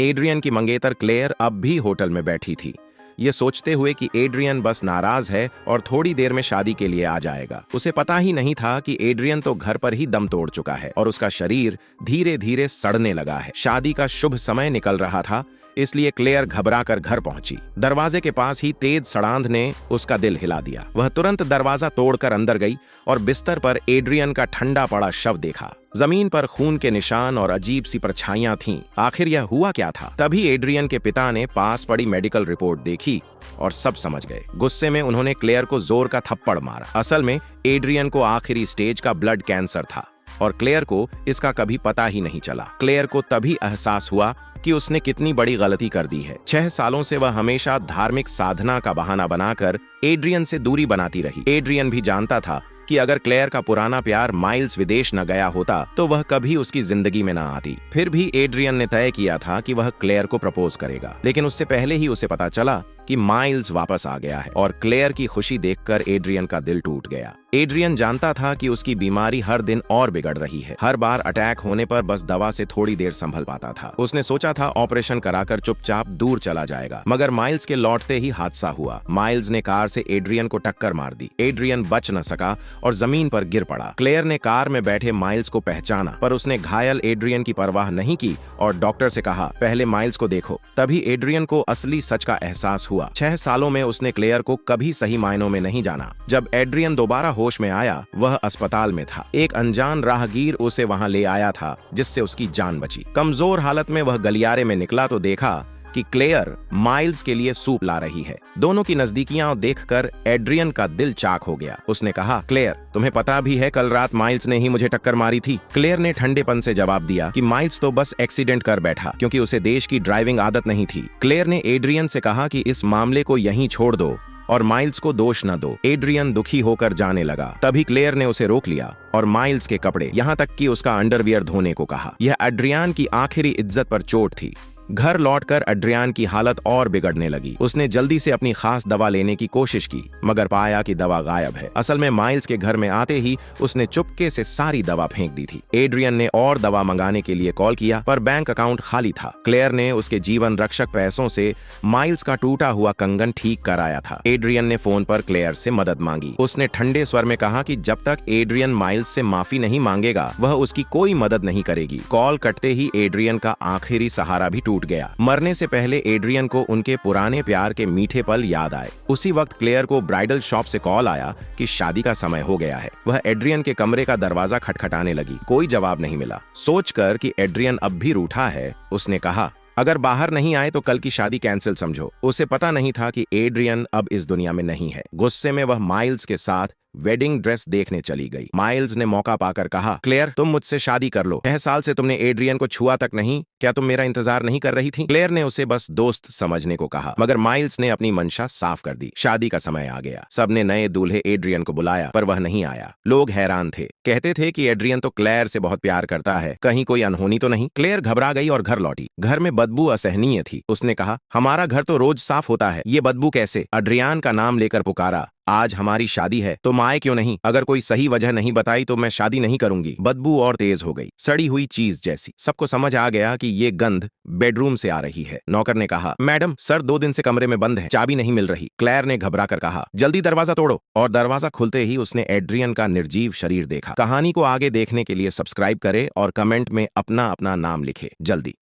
Adrian की मंगेतर clear अब भी होटल में बैठी थी, ये सोचते हुए कि एड्रियन बस नाराज है और थोड़ी देर में शादी के लिए आ जाएगा। उसे पता ही नहीं था कि एड्रियन तो घर पर ही दम तोड़ चुका है और उसका शरीर धीरे धीरे सड़ने लगा है। शादी का शुभ समय निकल रहा था, इसलिए क्लेयर घबराकर घर पहुंची। दरवाजे के पास ही तेज सड़ांध ने उसका दिल हिला दिया। वह तुरंत दरवाजा तोड़कर अंदर गई और बिस्तर पर एड्रियन का ठंडा पड़ा शव देखा। जमीन पर खून के निशान और अजीब सी परछाइयां थीं। आखिर यह हुआ क्या था? तभी एड्रियन के पिता ने पास पड़ी मेडिकल रिपोर्ट देखी और सब समझ गए। गुस्से में उन्होंने क्लेयर को जोर का थप्पड़ मारा। असल में एड्रियन को आखिरी स्टेज का ब्लड कैंसर था और क्लेयर को इसका कभी पता ही नहीं चला। क्लेयर को तभी एहसास हुआ कि उसने कितनी बड़ी गलती कर दी है। 6 सालों से वह हमेशा धार्मिक साधना का बहाना बनाकर एड्रियन से दूरी बनाती रही। एड्रियन भी जानता था कि अगर क्लेयर का पुराना प्यार माइल्स विदेश न गया होता तो वह कभी उसकी जिंदगी में न आती। फिर भी एड्रियन ने तय किया था कि वह क्लेयर को प्रपोज करेगा, लेकिन उससे पहले ही उसे पता चला कि माइल्स वापस आ गया है और क्लेयर की खुशी देखकर एड्रियन का दिल टूट गया। एड्रियन जानता था कि उसकी बीमारी हर दिन और बिगड़ रही है। हर बार अटैक होने पर बस दवा से थोड़ी देर संभल पाता था। उसने सोचा था ऑपरेशन कराकर चुपचाप दूर चला जाएगा, मगर माइल्स के लौटते ही हादसा हुआ। माइल्स ने कार से एड्रियन को टक्कर मार दी। एड्रियन बच न सका और जमीन पर गिर पड़ा। क्लेयर ने कार में बैठे माइल्स को पहचाना, पर उसने घायल एड्रियन की परवाह नहीं की और डॉक्टर से कहा, पहले माइल्स को देखो। तभी एड्रियन को असली सच का एहसास हुआ। 6 सालों में उसने क्लेयर को कभी सही मायनों में नहीं जाना। जब एड्रियन दोबारा होश में आया, वह अस्पताल में था। एक अनजान राहगीर उसे वहां ले आया था, जिससे उसकी जान बची। कमजोर हालत में वह गलियारे में निकला तो देखा कि क्लेयर माइल्स के लिए सूप ला रही है। दोनों की नजदीकियां देखकर एड्रियन का दिल चाक हो गया। उसने कहा, क्लेयर, तुम्हें पता भी है कल रात माइल्स ने ही मुझे टक्कर मारी थी? क्लेयर ने ठंडेपन से जवाब दिया कि माइल्स तो बस एक्सीडेंट कर बैठा, क्योंकि उसे देश की ड्राइविंग आदत नहीं थी। क्लेयर ने एड्रियन से कहा कि इस मामले को यहीं छोड़ दो और माइल्स को दोष न दो। एड्रियन दुखी होकर जाने लगा। तभी क्लेयर ने उसे रोक लिया और माइल्स के कपड़े, यहाँ तक कि उसका अंडरवियर धोने को कहा। यह एड्रियन की आखिरी इज्जत पर चोट थी। घर लौटकर एड्रियन की हालत और बिगड़ने लगी। उसने जल्दी से अपनी खास दवा लेने की कोशिश की, मगर पाया कि दवा गायब है। असल में माइल्स के घर में आते ही उसने चुपके से सारी दवा फेंक दी थी। एड्रियन ने और दवा मंगाने के लिए कॉल किया, पर बैंक अकाउंट खाली था। क्लेयर ने उसके जीवन रक्षक पैसों से माइल्स का टूटा हुआ कंगन ठीक कराया था। एड्रियन ने फोन पर क्लेयर से मदद मांगी। उसने ठंडे स्वर में कहा कि जब तक एड्रियन माइल्स से माफी नहीं मांगेगा, वह उसकी कोई मदद नहीं करेगी। कॉल कटते ही एड्रियन का आखिरी सहारा भी गया। मरने से पहले एड्रियन को उनके पुराने प्यार के मीठे पल याद आए। उसी वक्त क्लेयर को ब्राइडल शॉप से कॉल आया कि शादी का समय हो गया है। वह एड्रियन के कमरे का दरवाजा खटखटाने लगी। कोई जवाब नहीं मिला। सोचकर कि एड्रियन अब भी रूठा है, उसने कहा, अगर बाहर नहीं आए तो कल की शादी कैंसिल समझो। उसे पता नहीं था कि एड्रियन अब इस दुनिया में नहीं है। गुस्से में वह माइल्स के साथ वेडिंग ड्रेस देखने चली गई। माइल्स ने मौका पाकर कहा, क्लेयर, तुम मुझसे शादी कर लो। 6 साल से तुमने एड्रियन को छुआ तक नहीं, क्या तुम मेरा इंतजार नहीं कर रही थी? क्लेयर ने उसे बस दोस्त समझने को कहा, मगर माइल्स ने अपनी मंशा साफ कर दी। शादी का समय आ गया। सबने नए दूल्हे एड्रियन को बुलाया, पर वह नहीं आया। लोग हैरान थे, कहते थे कि एड्रियन तो क्लेयर से बहुत प्यार करता है, कहीं कोई अनहोनी तो नहीं। क्लेयर घबरा गई और घर लौटी। घर में बदबू असहनीय थी। उसने कहा, हमारा घर तो रोज साफ होता है, ये बदबू कैसे? एड्रियन का नाम लेकर पुकारा, आज हमारी शादी है, तुम आए क्यों नहीं? अगर कोई सही वजह नहीं बताई तो मैं शादी नहीं करूंगी। बदबू और तेज हो गई, सड़ी हुई चीज जैसी। सबको समझ आ गया कि ये गंध बेडरूम से आ रही है। नौकर ने कहा, मैडम, सर 2 दिन से कमरे में बंद है, चाबी नहीं मिल रही। क्लेयर ने घबरा कर कहा, जल्दी दरवाजा तोड़ो। और दरवाजा खुलते ही उसने एड्रियन का निर्जीव शरीर देखा। कहानी को आगे देखने के लिए सब्सक्राइब करें और कमेंट में अपना अपना नाम लिखे जल्दी।